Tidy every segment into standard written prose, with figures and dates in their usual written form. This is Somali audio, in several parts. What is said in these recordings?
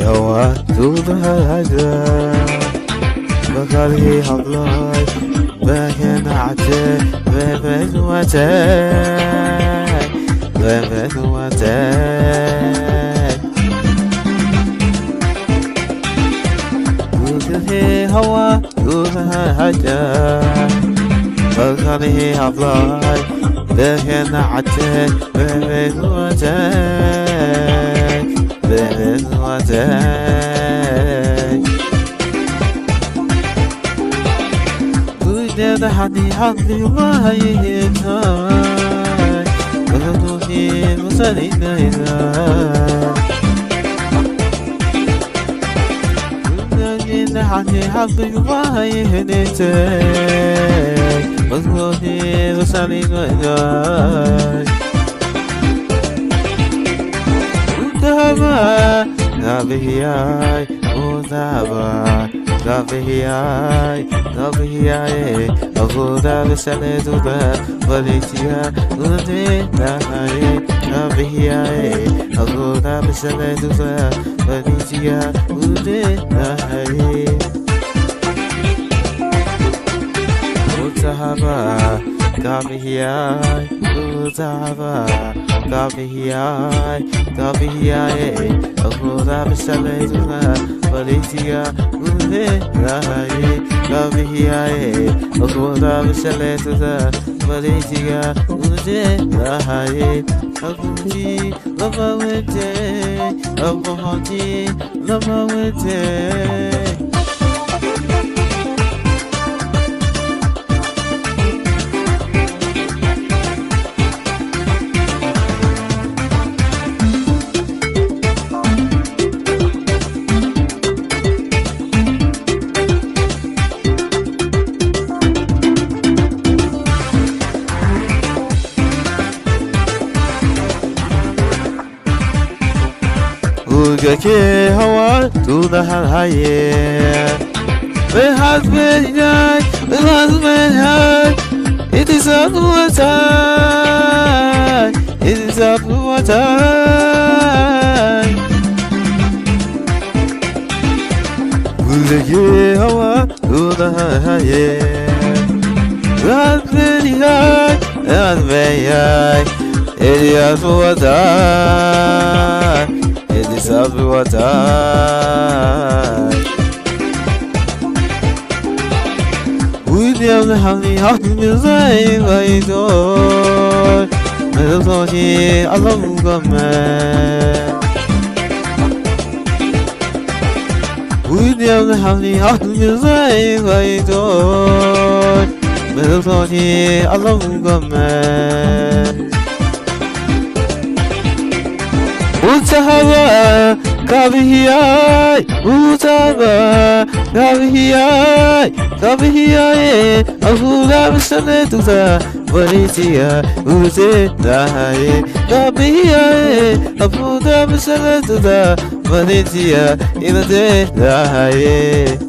هوا دوبها هدا بقالي حبلاي باكن عتاي بابد واتاي بابد واتاي بقالي هوا دوبها هدا بقالي حبلاي باكن عتاي بابد واتاي بابد واتاي وإذا حدي حظي ما يهتاي وغدوني مسالين إذا وإذا حدي حظي ما يهتاي وغدوني مسالين إذا Gabihai, Udaba, Gabihai, Gabihai, Abuda, Saleduba, Valitia, Udai, Gabihai, Abuda, Saleduba, Valitia, Udai, Utahaba, Gabihai, Udaba. Gabihai, Gabihai, Abuda Bisaleduna, Valitia, Udai, Gabihai, Abuda Bisaleduna, Valitia, Udai, Abuji, Lamawete, Abuhaji, Lamawete. Ugake hawa tudahan haye Behazmen yay, behazmen hay It is up to a time It is up to a time Ugake hawa tudahan haye Behazmen yay, behazmen yay It is up to a time It is up to a time. William the honey, how to be saying, I do. Melody, I love man. William the honey, how to be saying, I do. Melody, I love man. Utahaba, Gabihai, Utahaba, Gabihai, Gabihai, Abuda Bisaleduna, Valitia, Udai, Gabihai, Abuda Bisaleduna, Valitia, Udai.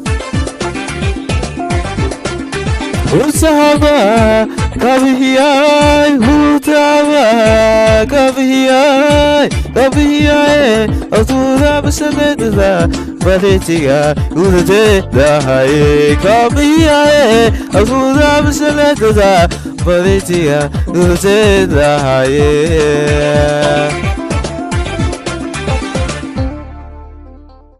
Utahaba, Gabihai, Utahaba, Gabihai, Gabihai, Abuda Bisaleduna, Valitia, Udai, Gabihai, Abuda Bisaleduna, Valitia, Udai.